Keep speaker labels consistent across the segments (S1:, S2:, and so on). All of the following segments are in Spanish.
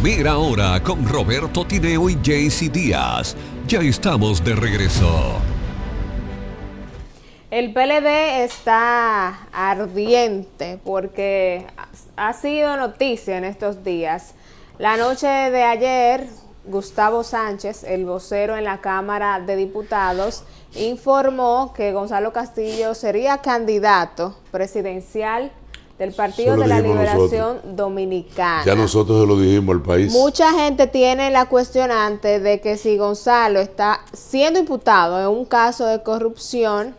S1: Primera hora con Roberto Tineo y Jaycee Díaz. Ya estamos de regreso.
S2: El PLD está ardiente porque ha sido noticia en estos días. La noche de ayer, Gustavo Sánchez, el vocero en la Cámara de Diputados, informó que Gonzalo Castillo sería candidato presidencial del Partido de la Liberación Dominicana.
S3: Ya nosotros se lo dijimos al país.
S2: Mucha gente tiene la cuestionante de que si Gonzalo está siendo imputado en un caso de corrupción,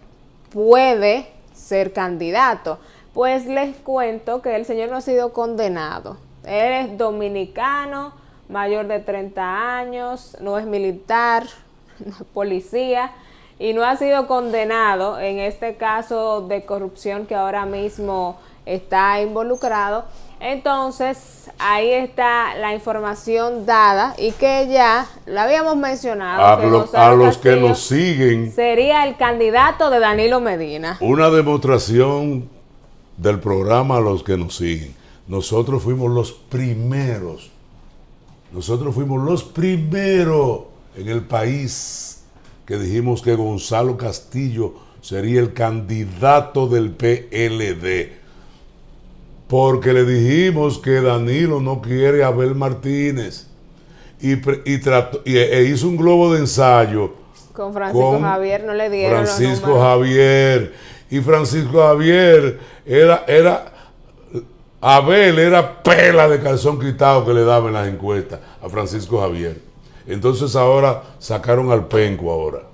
S2: puede ser candidato. Pues les cuento que el señor no ha sido condenado. Él es dominicano, mayor de 30 años, no es militar, no es policía, y no ha sido condenado en este caso de corrupción que ahora mismo está involucrado. Entonces, ahí está la información dada y que ya la habíamos mencionado.
S3: A los que nos siguen,
S2: sería el candidato de Danilo Medina. Una
S3: demostración del programa a los que nos siguen. Nosotros fuimos los primeros en el país que dijimos que Gonzalo Castillo sería el candidato del PLD. Porque le dijimos que Danilo no quiere a Abel Martínez e hizo un globo de ensayo
S2: con Francisco Javier, no le dieron
S3: Francisco Javier, y Francisco Javier Abel era pela de calzón quitado que le daba en las encuestas a Francisco Javier. Entonces ahora sacaron al penco ahora,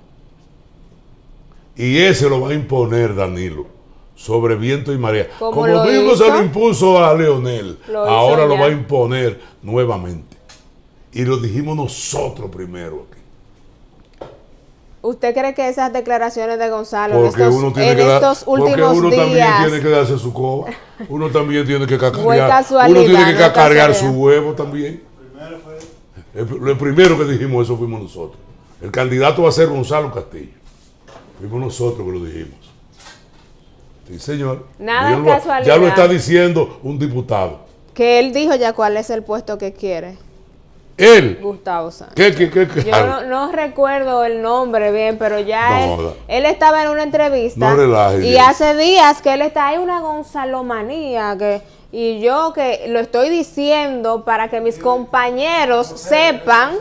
S3: y ese lo va a imponer Danilo sobre viento y marea. Como mismo se lo impuso a Leonel, ahora lo va a imponer nuevamente. Y lo dijimos nosotros primero aquí.
S2: ¿Usted cree que esas declaraciones de Gonzalo
S3: porque
S2: estos últimos días...
S3: también tiene que darse su coba, uno también tiene que cacarear, su huevo también. Lo primero que dijimos eso fuimos nosotros. El candidato va a ser Gonzalo Castillo. Fuimos nosotros que lo dijimos. Sí, señor.
S2: Nada es casualidad.
S3: Ya lo está diciendo un diputado.
S2: Que él dijo ya cuál es el puesto que quiere.
S3: Él.
S2: Gustavo Sánchez.
S3: ¿Qué?
S2: Yo no recuerdo el nombre bien, pero ya él estaba en una entrevista.
S3: No relaje,
S2: y hace días que él está, hay una gonzalomanía y yo que lo estoy diciendo para que mis compañeros sepan,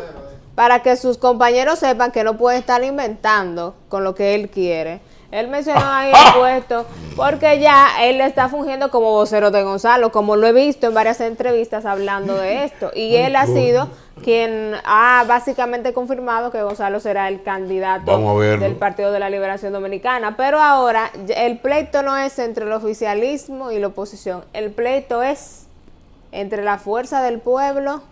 S2: para que sus compañeros sepan que no puede estar inventando con lo que él quiere. Él mencionó ahí el puesto porque ya él está fungiendo como vocero de Gonzalo, como lo he visto en varias entrevistas hablando de esto. Y él ha sido quien ha básicamente confirmado que Gonzalo será el candidato del Partido de la Liberación Dominicana. Pero ahora el pleito no es entre el oficialismo y la oposición. El pleito es entre la Fuerza del Pueblo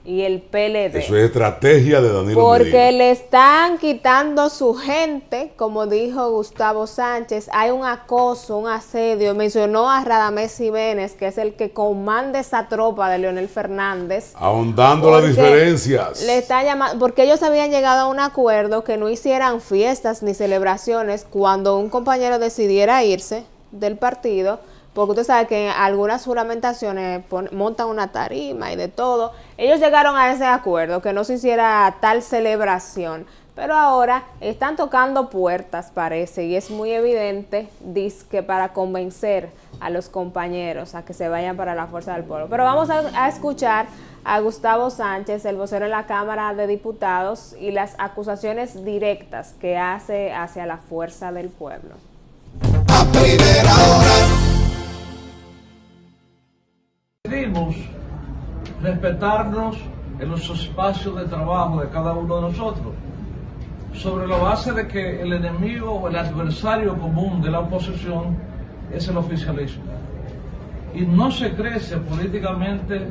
S2: y el PLD.
S3: Eso es estrategia de Danilo
S2: Porque
S3: Medina.
S2: le están quitando su gente, como dijo Gustavo Sánchez. Hay un acoso, un asedio. Mencionó a Radamés Jiménez, que es el que comanda esa tropa de Leonel Fernández.
S3: Ahondando las diferencias.
S2: Le está llamando, porque ellos habían llegado a un acuerdo que no hicieran fiestas ni celebraciones cuando un compañero decidiera irse del partido. Porque usted sabe que en algunas juramentaciones montan una tarima y de todo. Ellos llegaron a ese acuerdo, que no se hiciera tal celebración. Pero ahora están tocando puertas, parece, y es muy evidente, dizque para convencer a los compañeros a que se vayan para la Fuerza del Pueblo. Pero vamos a escuchar a Gustavo Sánchez, el vocero en la Cámara de Diputados, y las acusaciones directas que hace hacia la Fuerza del Pueblo.
S4: A primera hora.
S5: Decidimos respetarnos en los espacios de trabajo de cada uno de nosotros, sobre la base de que el enemigo o el adversario común de la oposición es el oficialismo. Y no se crece políticamente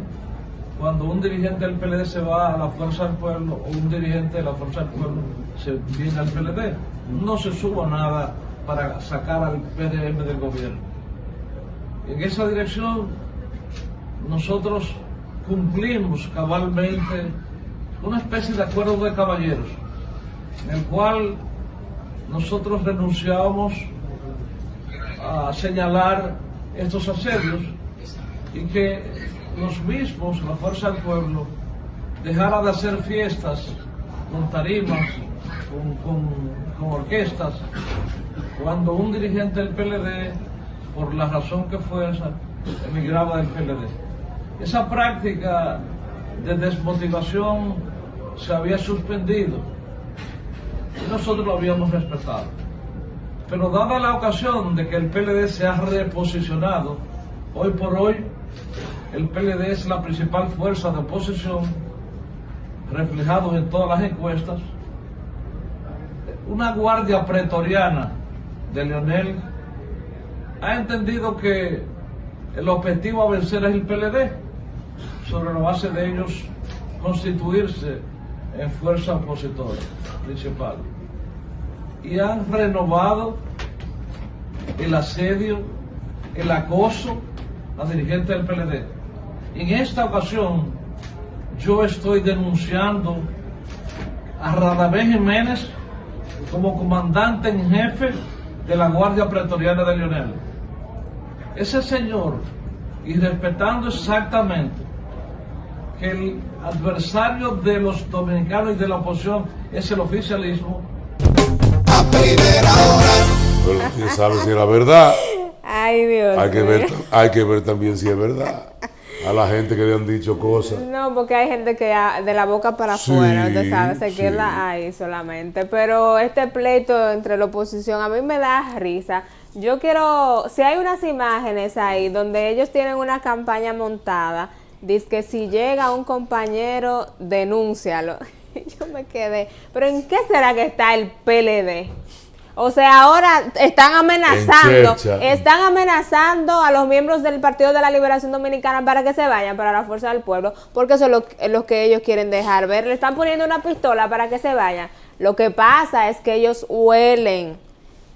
S5: cuando un dirigente del PLD se va a la Fuerza del Pueblo o un dirigente de la Fuerza del Pueblo se viene al PLD. No se suba nada para sacar al PDM del gobierno. En esa dirección nosotros cumplimos cabalmente una especie de acuerdo de caballeros, en el cual nosotros renunciábamos a señalar estos asedios y que los mismos, la Fuerza del Pueblo, dejara de hacer fiestas con tarimas, con orquestas, cuando un dirigente del PLD, por la razón que fuese, emigraba del PLD. Esa práctica de desmotivación se había suspendido y nosotros lo habíamos respetado. Pero dada la ocasión de que el PLD se ha reposicionado, hoy por hoy el PLD es la principal fuerza de oposición, reflejado en todas las encuestas. Una guardia pretoriana de Leonel ha entendido que el objetivo a vencer es el PLD, sobre la base de ellos constituirse en fuerza opositora principal. Y han renovado el asedio, el acoso a dirigentes del PLD. En esta ocasión, yo estoy denunciando a Radamés Jiménez como comandante en jefe de la Guardia Pretoriana de Leonel. Ese señor, y respetando exactamente que el adversario de los dominicanos y de la oposición es el oficialismo.
S4: A primera hora.
S3: Pero quién sabe si era verdad.
S2: Ay, Dios.
S3: Hay que ver también si es verdad. A la gente que le han dicho cosas.
S2: No, porque hay gente que de la boca para afuera, usted sabe, se queda ahí solamente. Pero este pleito entre la oposición a mí me da risa. Yo quiero, si hay unas imágenes ahí donde ellos tienen una campaña montada, dice que si llega un compañero, denúncialo. Yo me quedé, pero ¿en qué será que está el PLD? O sea, ahora están amenazando a los miembros del Partido de la Liberación Dominicana para que se vayan para la Fuerza del Pueblo, porque eso es lo que ellos quieren dejar ver. Le están poniendo una pistola para que se vayan. Lo que pasa es que ellos huelen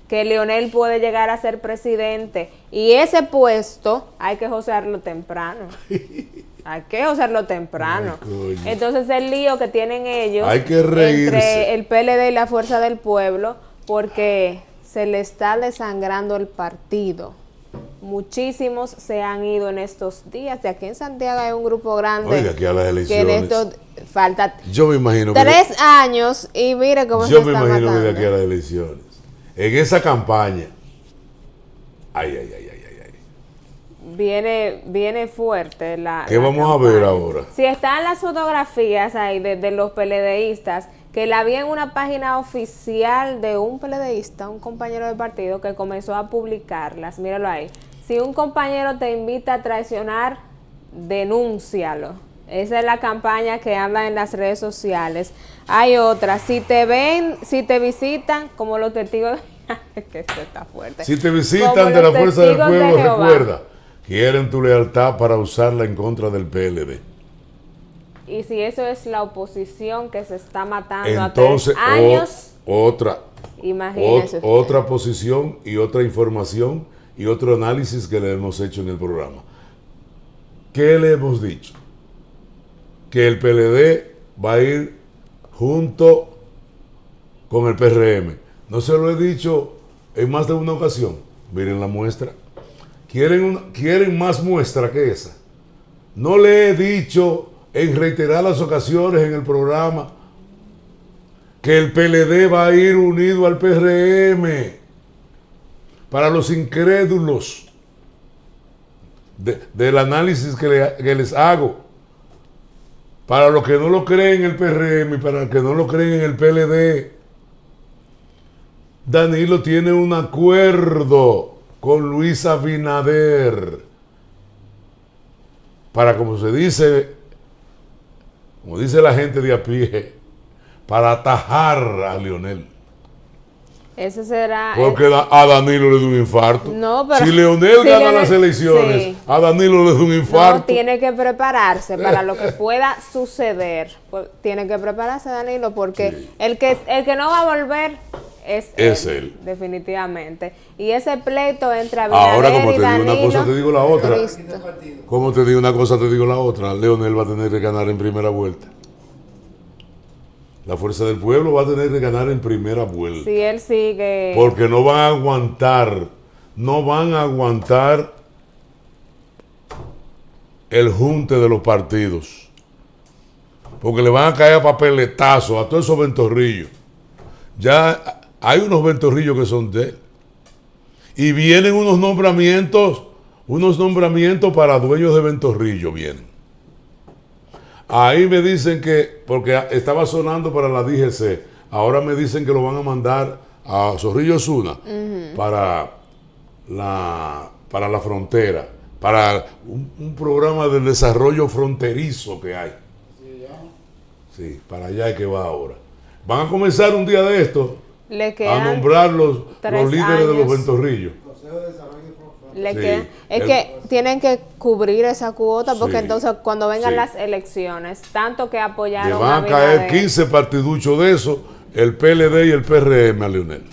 S2: que Leonel puede llegar a ser presidente, y ese puesto hay que josearlo temprano. Hay que josearlo temprano.
S3: Ay,
S2: entonces el lío que tienen ellos
S3: hay que reírse
S2: entre el PLD y la Fuerza del Pueblo, porque se le está desangrando el partido. Muchísimos se han ido en estos días. De aquí en Santiago hay un grupo grande.
S3: Oiga, aquí a las elecciones.
S2: Que en esto falta
S3: yo me imagino
S2: 3 años y mire cómo se está matando.
S3: Yo me imagino que de aquí a las elecciones, en esa campaña,
S2: viene fuerte la
S3: ¿qué vamos a ver ahora?
S2: Si están las fotografías ahí de los PLDistas, que la vi en una página oficial de un PLDista, un compañero de partido, que comenzó a publicarlas. Míralo ahí. Si un compañero te invita a traicionar, denúncialo. Esa es la campaña que anda en las redes sociales. Hay otra. Si te ven, si te visitan, como los testigos... que esto está fuerte.
S3: Si te visitan de la Fuerza del Pueblo, recuerda, quieren tu lealtad para usarla en contra del PLD.
S2: Y si eso es la oposición que se está matando,
S3: entonces,
S2: a 3 años,
S3: otra posición y otra información y otro análisis que le hemos hecho en el programa. ¿Qué le hemos dicho? Que el PLD va a ir junto con el PRM. No se lo he dicho en más de una ocasión. Miren la muestra. ¿Quieren más muestra que esa? No le he dicho en reiteradas ocasiones en el programa que el PLD va a ir unido al PRM. Para los incrédulos del análisis que les hago, para los que no lo creen en el PRM y para los que no lo creen en el PLD, Danilo tiene un acuerdo con Luis Abinader para, como dice la gente de a pie, para atajar a Leonel.
S2: Ese será...
S3: Porque a Danilo le da un infarto.
S2: No, pero
S3: si Leonel gana las elecciones, sí, a Danilo le da un infarto.
S2: No, tiene que prepararse para lo que pueda suceder. Tiene que prepararse Danilo, porque sí, el que no va a volver es él, definitivamente. Y ese pleito entre Abinader
S3: ahora, como te
S2: y Danilo,
S3: digo una cosa, te digo la otra.
S2: Listo.
S3: Como te digo una cosa, te digo la otra. Leonel va a tener que ganar en primera vuelta. La Fuerza del Pueblo va a tener que ganar en primera vuelta.
S2: Si él sigue...
S3: Porque no van a aguantar el junte de los partidos. porque le van a caer a papeletazos a todos esos ventorrillos. Ya hay unos ventorrillos que son de él. Y vienen unos nombramientos para dueños de ventorrillo, vienen. Ahí me dicen que, porque estaba sonando para la DGC, ahora me dicen que lo van a mandar a Zorrillo Osuna para la frontera, para un programa de desarrollo fronterizo que hay. Sí, para allá es que va ahora. Van a comenzar un día de esto a nombrar los líderes de los ventorrillos.
S2: Es que tienen que cubrir esa cuota porque entonces cuando vengan las elecciones, tanto que apoyaron
S3: le van a caer 15 partiduchos de eso, el PLD y el PRM a Leonel.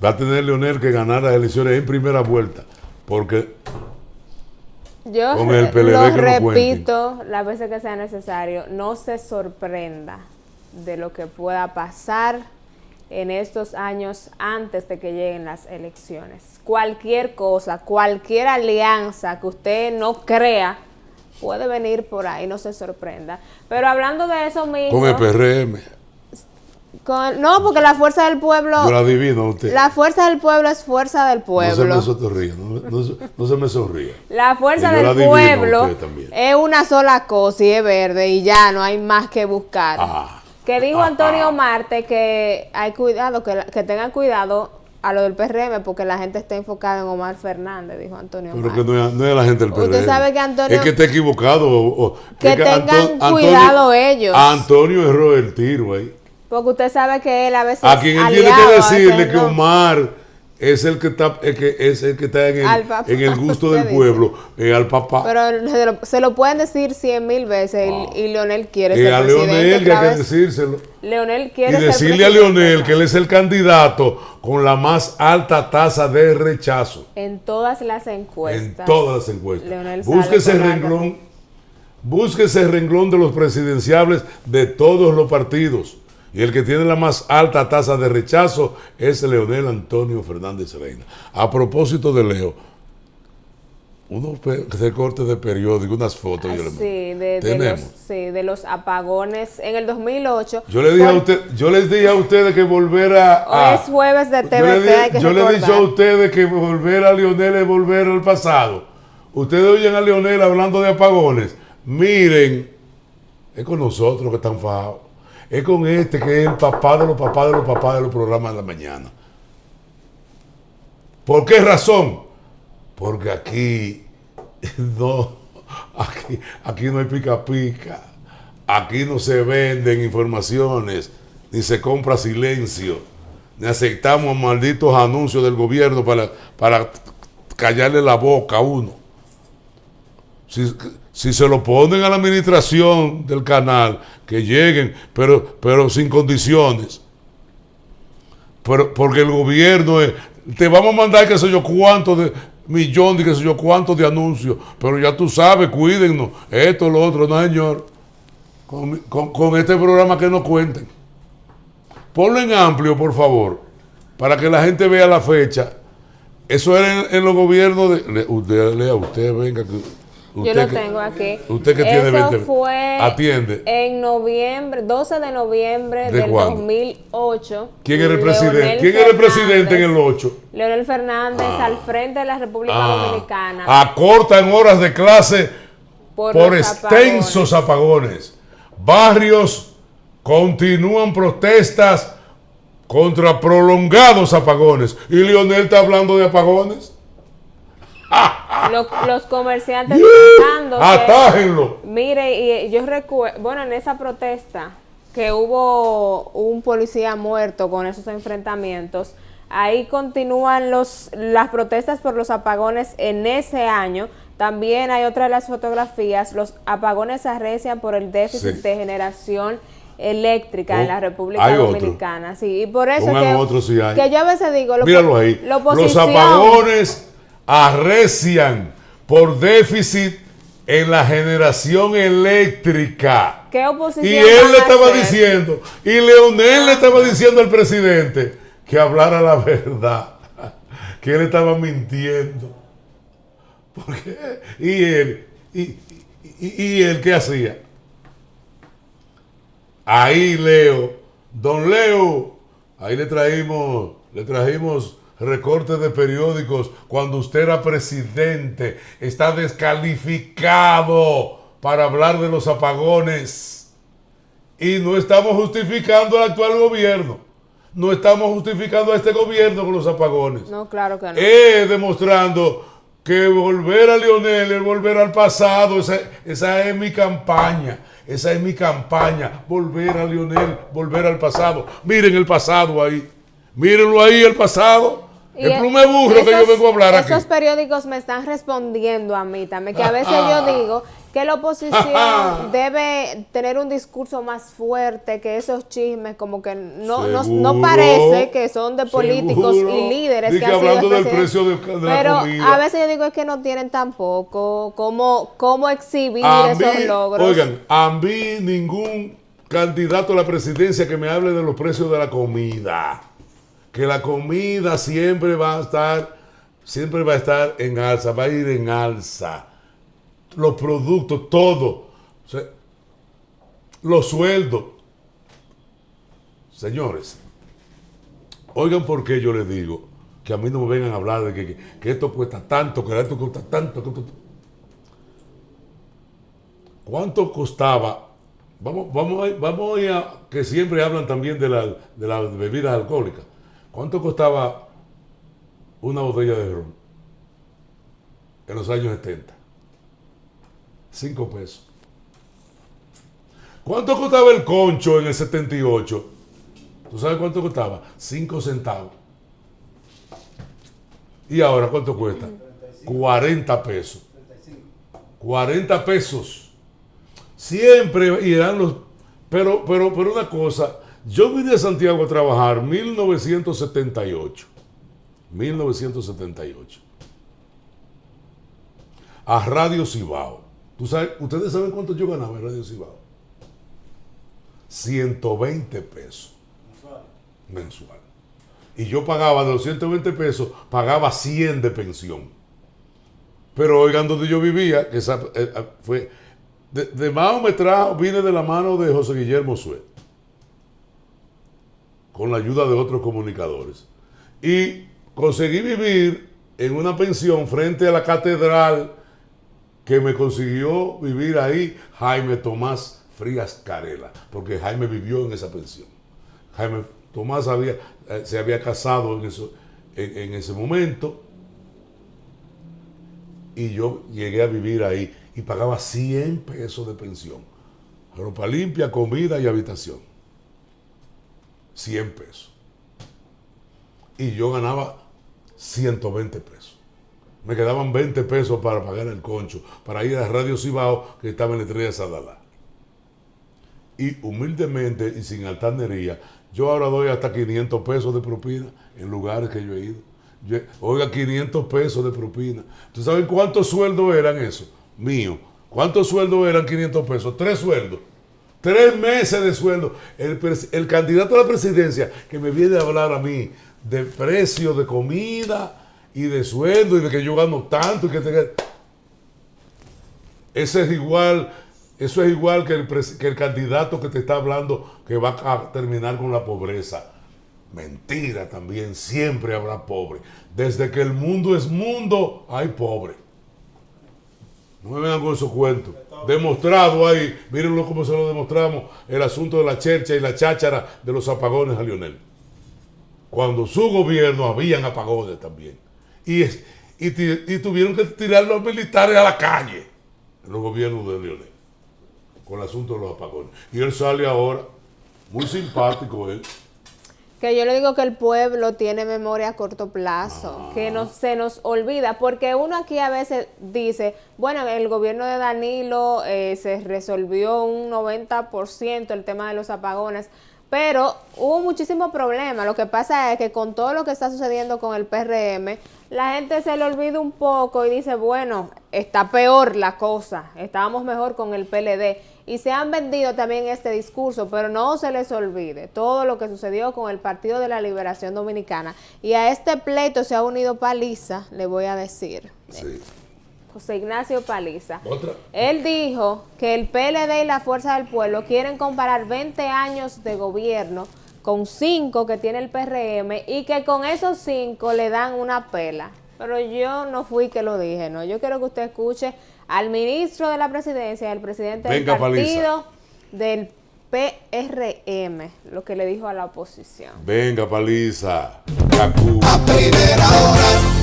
S3: Va a tener Leonel que ganar las elecciones en primera vuelta, porque
S2: yo
S3: con el PLD
S2: lo
S3: que
S2: repito las veces que sea necesario, no se sorprenda de lo que pueda pasar en estos años antes de que lleguen las elecciones. Cualquier cosa, cualquier alianza que usted no crea puede venir por ahí, no se sorprenda. Pero hablando de eso mismo...
S3: Con el PRM.
S2: No, porque la fuerza del pueblo...
S3: Yo la adivino a usted.
S2: La fuerza del pueblo es fuerza del pueblo.
S3: No se me sonría.
S2: La fuerza del pueblo es una sola cosa y es verde y ya no hay más que buscar. Que dijo Antonio Marte que hay cuidado, que tengan cuidado a lo del PRM porque la gente está enfocada en Omar Fernández, dijo Antonio Marte.
S3: Pero que no es la gente del PRM.
S2: Usted sabe que Antonio...
S3: Es que está equivocado.
S2: Que tengan cuidado ellos.
S3: Antonio erró el tiro ahí.
S2: Porque usted sabe que él a veces
S3: a quien él tiene que decirle que Omar es el que está en el gusto del pueblo, al papá.
S2: Pero se lo pueden decir 100,000 veces y Leonel quiere ser presidente.
S3: A Leonel que hay que decírselo.
S2: Leonel quiere
S3: y decirle a Leonel que él es el candidato con la más alta tasa de rechazo.
S2: En todas las encuestas.
S3: En todas las encuestas. Búsquese el renglón de los presidenciables de todos los partidos. Y el que tiene la más alta tasa de rechazo es Leonel Antonio Fernández Reina. A propósito de Leo, unos recortes de periódico, unas fotos.
S2: De los apagones en el 2008.
S3: Yo les dije a ustedes que volver a...
S2: Hoy es jueves de TVT,
S3: yo les he dicho a ustedes que volver a Leonel es volver al pasado. Ustedes oyen a Leonel hablando de apagones. Miren, es con nosotros que están fajados. Es con este que es el papá de los papás de los papás de los programas de la mañana. ¿Por qué razón? Porque aquí no hay pica pica. Aquí no se venden informaciones, ni se compra silencio, ni aceptamos malditos anuncios del gobierno para callarle la boca a uno. Si se lo ponen a la administración del canal, que lleguen, pero sin condiciones. Porque el gobierno te vamos a mandar qué sé yo cuántos de millones, qué sé yo cuántos de anuncios, pero ya tú sabes, cuídennos, esto, lo otro, no señor. Con este programa que no cuenten. Ponlo en amplio, por favor, para que la gente vea la fecha. Eso era en los gobiernos de... Usted venga...
S2: Yo lo tengo aquí.
S3: Usted que tiene 20,
S2: fue
S3: atiende.
S2: En noviembre, 12 de noviembre del 2008.
S3: ¿Quién era el presidente? ¿Quién era el presidente en el 8?
S2: Leonel Fernández al frente de la República Dominicana.
S3: Acortan horas de clase por extensos apagones. Barrios continúan protestas contra prolongados apagones. ¿Y Leonel está hablando de apagones?
S2: Los comerciantes
S3: atájenlo.
S2: Mire, y yo recuerdo, en esa protesta que hubo un policía muerto con esos enfrentamientos, ahí continúan las protestas por los apagones en ese año. También hay otra de las fotografías, los apagones se arrecian por el déficit de generación eléctrica en la República Dominicana. Sí, y por eso que yo a veces digo,
S3: míralo ahí, los apagones arrecian por déficit en la generación eléctrica.
S2: ¿Qué oposición?
S3: Y él le estaba diciendo, y Leonel le estaba diciendo al presidente que hablara la verdad, que él estaba mintiendo. Porque, y él ¿qué hacía? Ahí Leo, don Leo, ahí le trajimos recortes de periódicos cuando usted era presidente. Está descalificado para hablar de los apagones. Y no estamos justificando al actual gobierno. No estamos justificando a este gobierno con los apagones.
S2: No, claro que no.
S3: Demostrando que volver a Leonel es volver al pasado. Esa es mi campaña. Esa es mi campaña. Volver a Leonel, volver al pasado. Miren el pasado ahí. Mírenlo ahí, el pasado. El plume burro que yo vengo a hablar aquí.
S2: Esos periódicos me están respondiendo a mí también, que a veces yo digo que la oposición debe tener un discurso más fuerte, que esos chismes como que no parece que son de políticos y líderes que han sido
S3: hablando del precio de la comida.
S2: A veces yo digo es que no tienen tampoco cómo exhibir esos logros.
S3: Oigan, a mí ningún candidato a la presidencia que me hable de los precios de la comida. Que la comida siempre va a estar en alza, va a ir en alza. Los productos, todo. O sea, los sueldos. Señores, oigan por qué yo les digo que a mí no me vengan a hablar de que esto cuesta tanto, que esto cuesta tanto. ¿Cuánto costaba? Vamos a ir a que siempre hablan también de las bebidas alcohólicas. ¿Cuánto costaba una botella de ron en los años 70? 5 pesos. ¿Cuánto costaba el concho en el 78? ¿Tú sabes cuánto costaba? 5 centavos. ¿Y ahora cuánto cuesta? 40 pesos. 40 pesos. Siempre irán los... Pero una cosa... Yo vine a Santiago a trabajar 1978. A Radio Cibao. ¿Ustedes saben cuánto yo ganaba en Radio Cibao? 120 pesos. Mensual. Y yo pagaba de los 120 pesos, pagaba 100 de pensión. Pero oigan donde yo vivía, que fue... De Mao me trajo, vine de la mano de José Guillermo Suet, con la ayuda de otros comunicadores. Y conseguí vivir en una pensión frente a la catedral que me consiguió vivir ahí Jaime Tomás Frías Carela, porque Jaime vivió en esa pensión. Jaime Tomás se había casado en ese momento y yo llegué a vivir ahí y pagaba 100 pesos de pensión. Ropa limpia, comida y habitación. 100 pesos. Y yo ganaba 120 pesos. Me quedaban 20 pesos para pagar el concho, para ir a Radio Cibao, que estaba en la Estrella de Sadalá. Y humildemente y sin altanería, yo ahora doy hasta 500 pesos de propina en lugares que yo he ido. Oiga, 500 pesos de propina. ¿Tú sabes cuántos sueldos eran eso? Mío. ¿Cuántos sueldos eran 500 pesos? 3 sueldos. 3 meses de sueldo. El candidato a la presidencia que me viene a hablar a mí de precio de comida y de sueldo y de que yo gano tanto y que eso es igual que el candidato que te está hablando que va a terminar con la pobreza. Mentira también, siempre habrá pobre. Desde que el mundo es mundo, hay pobre. No me vengan con esos cuentos. Demostrado ahí, mírenlo cómo se lo demostramos, el asunto de la chercha y la cháchara de los apagones a Leonel. Cuando su gobierno habían apagones también. Y tuvieron que tirar los militares a la calle, en los gobiernos de Leonel, con el asunto de los apagones. Y él sale ahora, muy simpático él.
S2: Que yo le digo que el pueblo tiene memoria a corto plazo, que se nos olvida, porque uno aquí a veces dice, bueno, en el gobierno de Danilo se resolvió un 90% el tema de los apagones, pero hubo muchísimos problemas. Lo que pasa es que con todo lo que está sucediendo con el PRM, la gente se le olvida un poco y dice, bueno, está peor la cosa, estábamos mejor con el PLD. Y se han vendido también este discurso, pero no se les olvide todo lo que sucedió con el Partido de la Liberación Dominicana. Y a este pleito se ha unido Paliza, le voy a decir.
S3: Sí.
S2: José Ignacio Paliza.
S3: ¿Otra?
S2: Él dijo que el PLD y la Fuerza del Pueblo quieren comparar 20 años de gobierno con 5 que tiene el PRM y que con esos 5 le dan una pela. Pero yo no fui que lo dije, ¿no? Yo quiero que usted escuche al ministro de la presidencia, al presidente del partido del PRM, lo que le dijo a la oposición.
S3: Venga, Paliza. Cacú.
S4: A primera hora.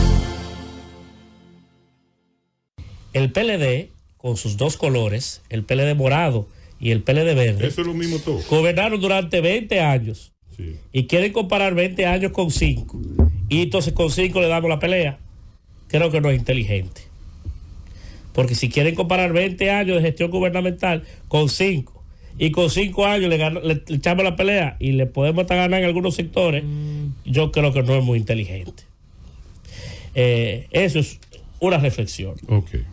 S6: El PLD, con sus dos colores, el PLD morado y el PLD verde,
S7: eso es lo mismo todo.
S6: Gobernaron durante 20 años.
S7: Sí.
S6: Y quieren comparar 20 años con 5. Y entonces con 5 le damos la pelea. Creo que no es inteligente. Porque si quieren comparar 20 años de gestión gubernamental con 5, y con 5 años le echamos la pelea y le podemos estar ganando en algunos sectores, yo creo que no es muy inteligente. Eso es una reflexión.
S7: Okay.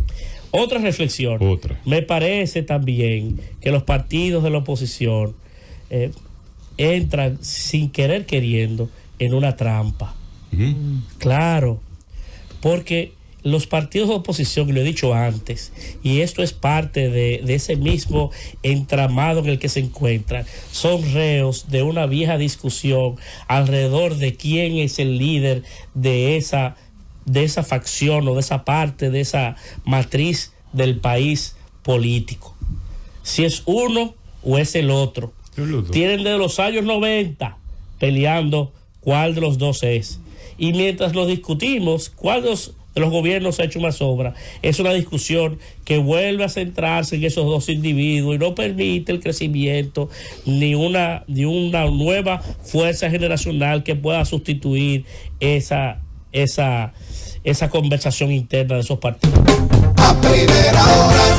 S6: Otra reflexión. Me parece también que los partidos de la oposición entran sin querer queriendo en una trampa. Claro, porque los partidos de oposición, lo he dicho antes, y esto es parte de ese mismo entramado en el que se encuentran, son reos de una vieja discusión alrededor de quién es el líder de esa facción o de esa parte, de esa matriz del país político. Si es uno o es el otro. Tienen desde los años 90 peleando cuál de los dos es. Y mientras lo discutimos, cuál de los gobiernos ha hecho más obra, es una discusión que vuelve a centrarse en esos dos individuos y no permite el crecimiento ni una nueva fuerza generacional que pueda sustituir esa conversación interna de esos partidos.
S4: A primera hora.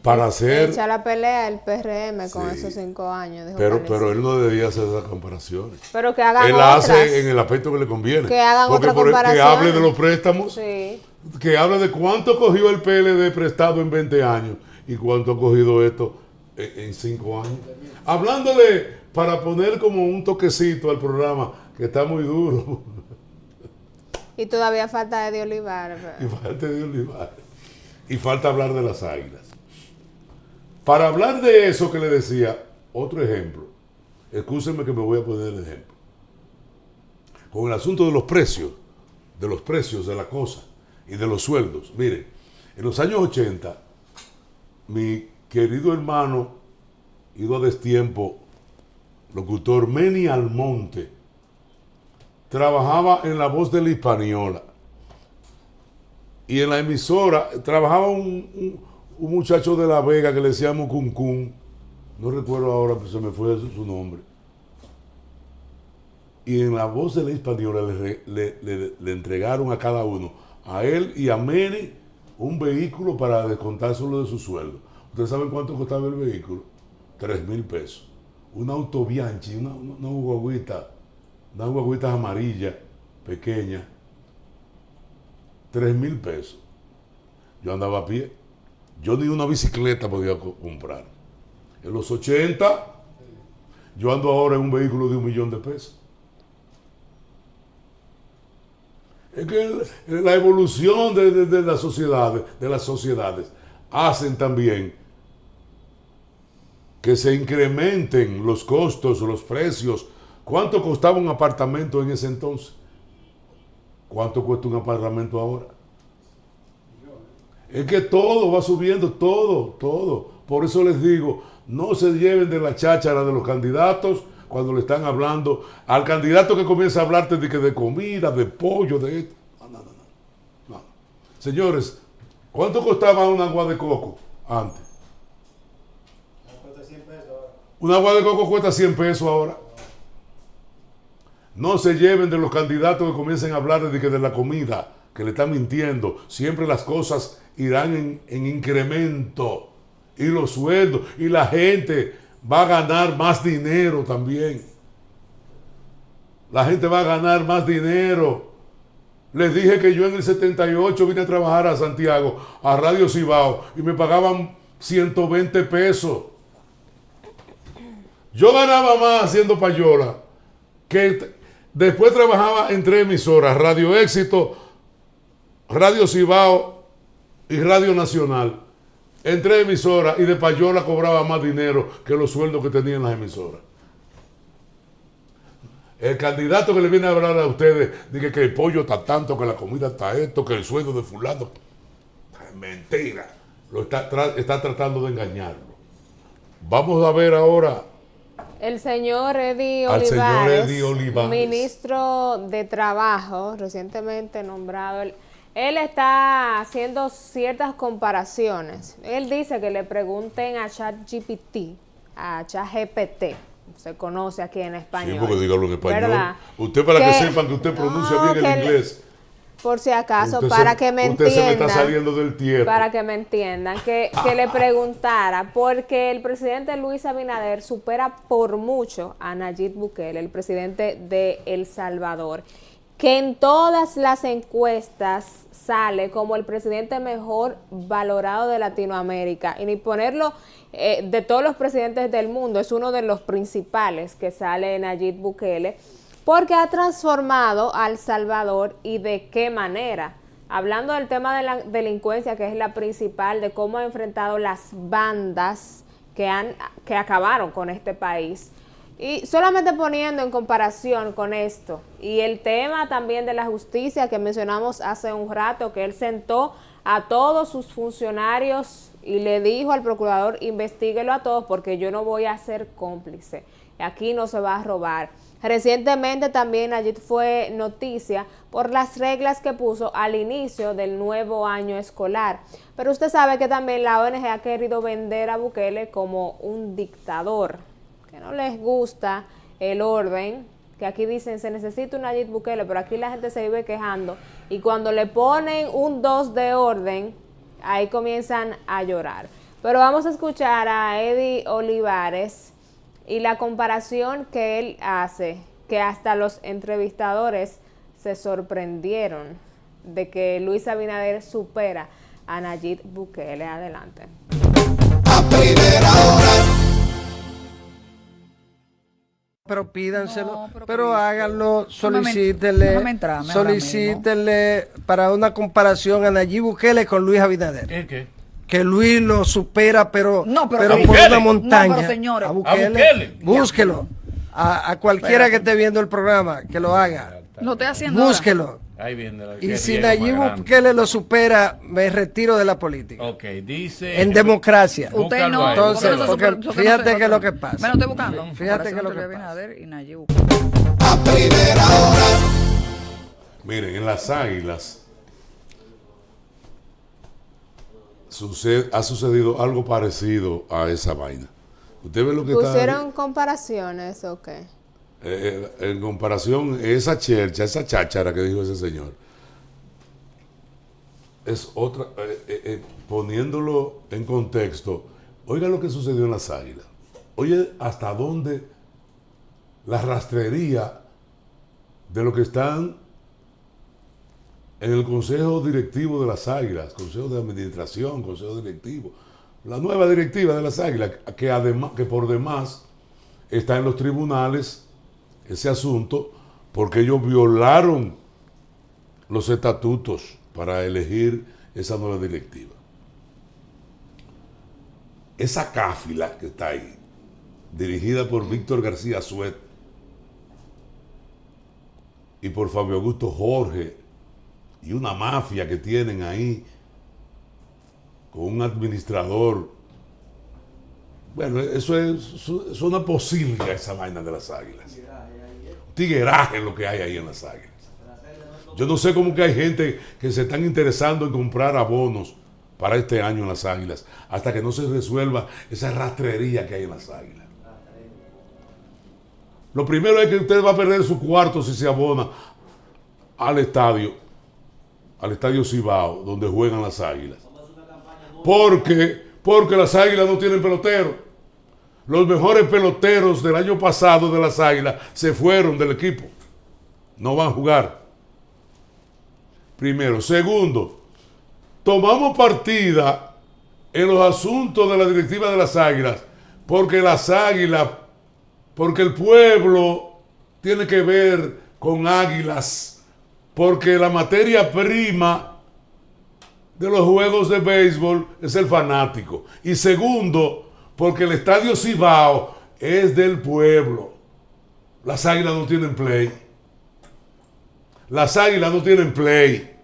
S3: Para hacer...
S2: Echa la pelea el PRM con esos 5 años. Dijo
S3: pero él no debía hacer esas comparaciones.
S2: Pero que hagan
S3: él
S2: otras.
S3: Él hace en el aspecto que le conviene.
S2: Que hagan otra comparación.
S3: Que hable de los préstamos.
S2: Sí.
S3: Que hable de cuánto cogió el PLD prestado en 20 años y cuánto ha cogido esto en 5 años. Hablándole para poner como un toquecito al programa, que está muy duro.
S2: Y todavía falta Eddie Olivares.
S3: Y falta Eddie Olivares. Y falta hablar de las Águilas. Para hablar de eso que le decía, otro ejemplo. Excúsenme que me voy a poner el ejemplo. Con el asunto de los precios de la cosa y de los sueldos. Miren, en los años 80, mi querido hermano, ido a destiempo, locutor Meni Almonte, trabajaba en La Voz de la Hispaniola. Y en la emisora trabajaba un muchacho de La Vega que le decíamos Cuncún. No recuerdo ahora, pero se me fue su nombre. Y en La Voz de la Hispaniola le entregaron a cada uno, a él y a Meni, un vehículo para descontárselo de su sueldo. ¿Ustedes saben cuánto costaba el vehículo? 3,000 pesos. Una Autobianchi, una guaguita amarilla, pequeña. 3,000 pesos. Yo andaba a pie. Yo ni una bicicleta podía comprar. En los 80, yo ando ahora en un vehículo de $1,000,000 de pesos. Es que la evolución de las sociedades, hacen también que se incrementen los costos, los precios. ¿Cuánto costaba un apartamento en ese entonces? ¿Cuánto cuesta un apartamento ahora? Es que todo va subiendo, todo. Por eso les digo, no se lleven de la cháchara de los candidatos cuando le están hablando al candidato que comienza a hablarte de comida, de pollo, de esto. No. Señores, ¿cuánto costaba un agua de coco antes? Un agua de coco cuesta 100 pesos ahora. No se lleven de los candidatos que comiencen a hablar de la comida, que le están mintiendo. Siempre las cosas irán en incremento. Y los sueldos. Y la gente va a ganar más dinero también. La gente va a ganar más dinero. Les dije que yo en el 78 vine a trabajar a Santiago, a Radio Cibao, y me pagaban 120 pesos. Yo ganaba más haciendo payola que después trabajaba en 3 emisoras, Radio Éxito, Radio Cibao y Radio Nacional en 3 emisoras y de payola cobraba más dinero que los sueldos que tenían las emisoras. El candidato que le viene a hablar a ustedes dice que el pollo está tanto, que la comida está esto, que el sueldo de fulano. Mentira. Lo está tratando de engañarlo. Vamos a ver ahora
S2: el señor Eddie Olivares, ministro de Trabajo, recientemente nombrado. Él está haciendo ciertas comparaciones. Él dice que le pregunten a ChatGPT, se conoce aquí en español.
S3: Sí, porque dígalo en español.
S2: ¿Verdad?
S3: Usted, para que sepan que usted pronuncia bien el inglés.
S2: Por si acaso, para que me entiendan.
S3: Usted se me está saliendo del tiempo.
S2: Para que me entiendan, que le preguntara, porque el presidente Luis Abinader supera por mucho a Nayib Bukele, el presidente de El Salvador, que en todas las encuestas sale como el presidente mejor valorado de Latinoamérica, y ni ponerlo de todos los presidentes del mundo, es uno de los principales que sale Nayib Bukele, porque ha transformado a El Salvador y de qué manera. Hablando del tema de la delincuencia, que es la principal, de cómo ha enfrentado las bandas que acabaron con este país. Y solamente poniendo en comparación con esto, y el tema también de la justicia que mencionamos hace un rato, que él sentó a todos sus funcionarios y le dijo al procurador, investíguelo a todos porque yo no voy a ser cómplice. Aquí no se va a robar. Recientemente también Nayib fue noticia por las reglas que puso al inicio del nuevo año escolar. Pero usted sabe que también la ONG ha querido vender a Bukele como un dictador, que no les gusta el orden, que aquí dicen se necesita un Nayib Bukele, pero aquí la gente se vive quejando. Y cuando le ponen un 2 de orden, ahí comienzan a llorar. Pero vamos a escuchar a Eddie Olivares y la comparación que él hace, que hasta los entrevistadores se sorprendieron de que Luis Abinader supera a Nayib Bukele. Adelante.
S4: A primera hora.
S7: Pero pídanselo,
S8: No,
S7: pero háganlo, solicítenle para una comparación a Nayib Bukele con Luis Abinader.
S8: ¿Qué?
S7: Que Luis lo supera, pero por
S8: Bukele.
S7: una montaña.
S8: No, pero señores,
S7: a Bukele. Búsquelo. A cualquiera que esté viendo el programa, que lo haga.
S8: Lo estoy haciendo.
S7: Búsquelo.
S9: Ahí viene
S7: Y si Nayib Bukele lo supera, me retiro de la política.
S9: Ok, dice.
S7: En democracia.
S8: Usted no.
S7: Entonces, porque fíjate que es lo que pasa.
S8: Me lo estoy buscando.
S7: Fíjate que es lo que
S8: pasa.
S7: pasa.
S8: Y Nayib Bukele.
S4: A primera hora.
S3: Miren, en las Águilas ha sucedido algo parecido a esa vaina. ¿Usted ve lo que
S2: ¿Pusieron comparaciones o qué?
S3: En comparación, esa cháchara que dijo ese señor, es otra, poniéndolo en contexto, oiga lo que sucedió en las Águilas. Oye, hasta dónde la rastrería de lo que están en el consejo directivo de las Águilas, consejo de administración, consejo directivo, la nueva directiva de las Águilas, que por demás está en los tribunales ese asunto, porque ellos violaron los estatutos para elegir esa nueva directiva. Esa cáfila que está ahí, dirigida por Víctor García Suet y por Fabio Augusto Jorge, y una mafia que tienen ahí, con un administrador. Bueno, eso es una posilga, esa vaina de las Águilas. Tigueraje es lo que hay ahí en las Águilas. Yo no sé cómo que hay gente que se están interesando en comprar abonos para este año en las Águilas, hasta que no se resuelva esa rastrería que hay en las Águilas. Lo primero es que usted va a perder su cuarto si se abona al estadio Cibao, donde juegan las Águilas. Porque las Águilas no tienen pelotero. Los mejores peloteros del año pasado de las Águilas se fueron del equipo. No van a jugar. Primero. Segundo, tomamos partida en los asuntos de la directiva de las Águilas, porque el pueblo tiene que ver con águilas, porque la materia prima de los juegos de béisbol es el fanático. Y segundo, porque el Estadio Cibao es del pueblo. Las Águilas no tienen play. Las Águilas no tienen play.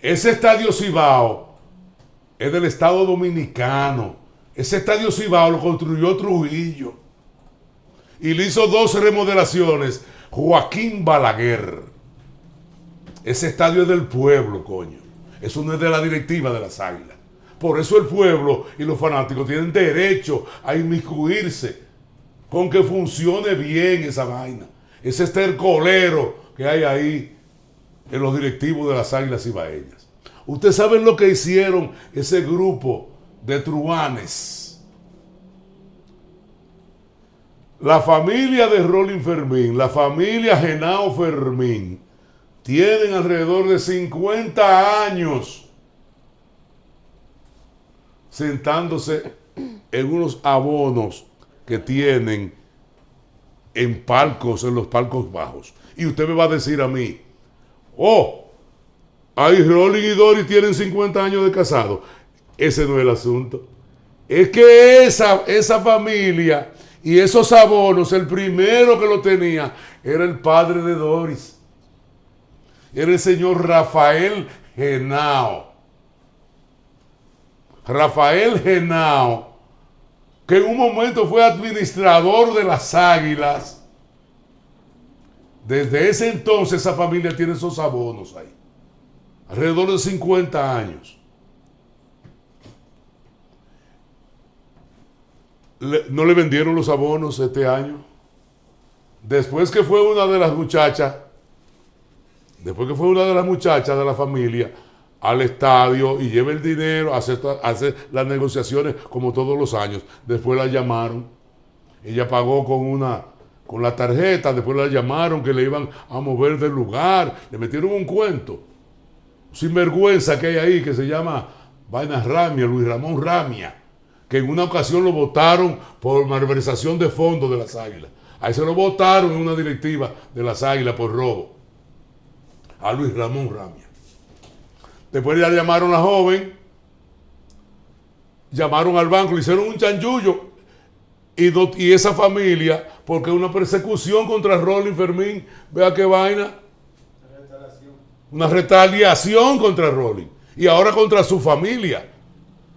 S3: Ese Estadio Cibao es del Estado Dominicano. Ese Estadio Cibao lo construyó Trujillo. Y le hizo 2 remodelaciones Joaquín Balaguer. Ese estadio es del pueblo, coño. Eso no es de la directiva de las Águilas. Por eso el pueblo y los fanáticos tienen derecho a inmiscuirse con que funcione bien esa vaina. Ese estercolero que hay ahí en los directivos de las Águilas Cibaeñas. Ustedes saben lo que hicieron ese grupo de truanes. La familia de Rolling Fermín, la familia Genao Fermín, tienen alrededor de 50 años sentándose en unos abonos que tienen en palcos, en los palcos bajos. Y usted me va a decir a mí, oh, ahí Rolling y Doris tienen 50 años de casado. Ese no es el asunto. Es que esa familia y esos abonos, el primero que lo tenía era el padre de Doris. Era el señor Rafael Genao. Rafael Genao, que en un momento fue administrador de las Águilas. Desde ese entonces esa familia tiene esos abonos ahí. Alrededor de 50 años. No le vendieron los abonos este año. Después que fue una de las muchachas de la familia al estadio y lleva el dinero, hace las negociaciones como todos los años. Después la llamaron. Ella pagó con la tarjeta, después la llamaron que le iban a mover del lugar. Le metieron un cuento. Sinvergüenza que hay ahí que se llama Vaina Ramia, Luis Ramón Ramia, que en una ocasión lo votaron por malversación de fondos de las Águilas. Ahí se lo votaron en una directiva de las Águilas por robo. A Luis Ramón Ramia. Después ya llamaron a la joven, llamaron al banco, le hicieron un chanchullo. Y esa familia, porque una persecución contra Rolling Fermín, vea qué vaina. Una retaliación contra Rolling. Y ahora contra su familia.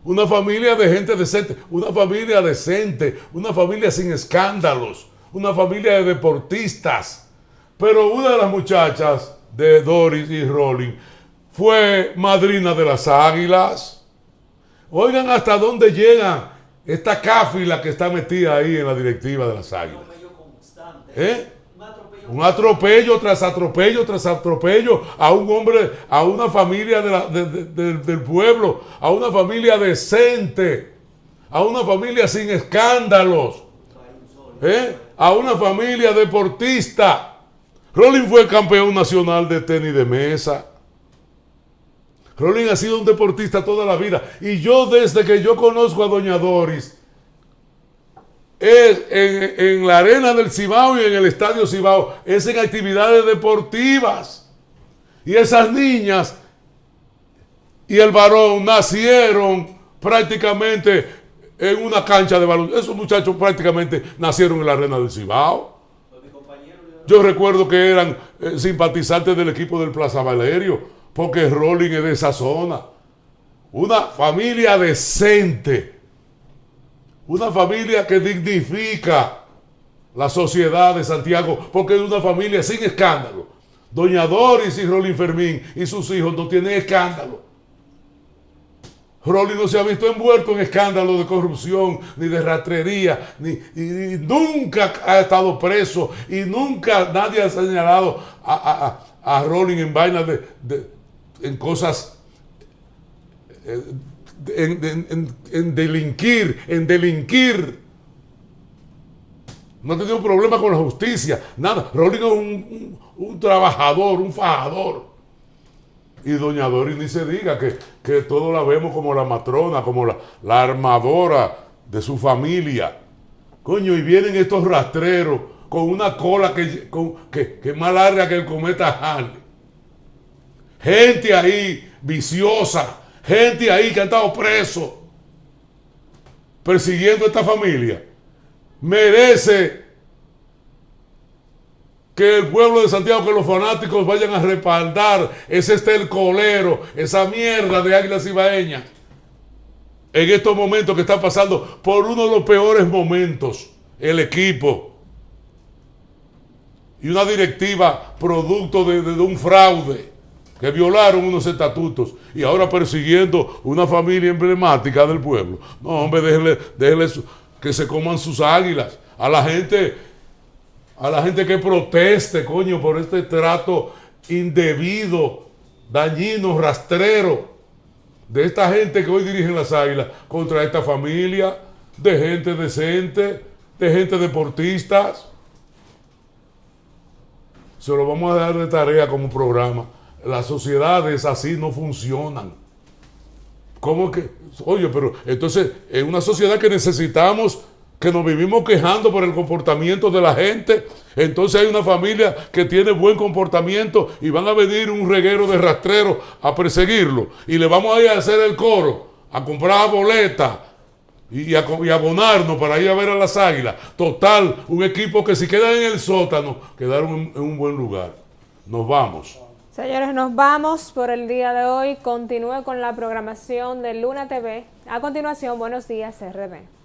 S3: Una familia de gente decente, una familia decente, una familia sin escándalos, una familia de deportistas. Pero una de las muchachas de Doris y Rolling fue madrina de las Águilas. Oigan hasta dónde llega esta cáfila que está metida ahí en la directiva de las Águilas. Un atropello tras atropello tras atropello a un hombre, a una familia del pueblo, a una familia decente, a una familia sin escándalos, a una familia deportista. Rolling fue campeón nacional de tenis de mesa. Rolling ha sido un deportista toda la vida. Y yo, desde que yo conozco a doña Doris, en la arena del Cibao y en el estadio Cibao, es en actividades deportivas. Y esas niñas y el varón nacieron prácticamente en una cancha de baloncesto. Esos muchachos prácticamente nacieron en la arena del Cibao. Yo recuerdo que eran simpatizantes del equipo del Plaza Valerio, porque Rolling es de esa zona. Una familia decente, una familia que dignifica la sociedad de Santiago, porque es una familia sin escándalo. Doña Doris y Rolling Fermín y sus hijos no tienen escándalo. Rolling no se ha visto envuelto en escándalos de corrupción, ni de rastrería, y nunca ha estado preso, y nunca nadie ha señalado a Rolling en vainas en cosas, en delinquir. No ha tenido problema con la justicia, nada. Rolling es un trabajador, un fajador. Y doña Doris ni se diga que todos la vemos como la matrona, como la armadora de su familia. Coño, y vienen estos rastreros con una cola que es más larga que el cometa Halley. gente ahí viciosa, gente ahí que ha estado preso, persiguiendo a esta familia, merece que el pueblo de Santiago, que los fanáticos vayan a respaldar ese estercolero, esa mierda de Águilas Ibaeñas, en estos momentos que está pasando por uno de los peores momentos, el equipo, y una directiva producto de un fraude, que violaron unos estatutos y ahora persiguiendo una familia emblemática del pueblo. No, hombre, déjenle que se coman sus águilas. A la gente que proteste, coño, por este trato indebido, dañino, rastrero de esta gente que hoy dirigen las águilas contra esta familia, de gente decente, de gente deportistas. Se lo vamos a dar de tarea como programa. Las sociedades así no funcionan. ¿Cómo que? Oye, pero entonces es una sociedad que necesitamos, que nos vivimos quejando por el comportamiento de la gente. Entonces hay una familia que tiene buen comportamiento y van a venir un reguero de rastreros a perseguirlo. Y le vamos a ir a hacer el coro, a comprar boletas y abonarnos para ir a ver a las águilas. Total, un equipo que si quedan en el sótano, quedaron en un buen lugar. Nos vamos.
S2: Señores, nos vamos por el día de hoy. Continúe con la programación de Luna TV. A continuación, Buenos Días, RD.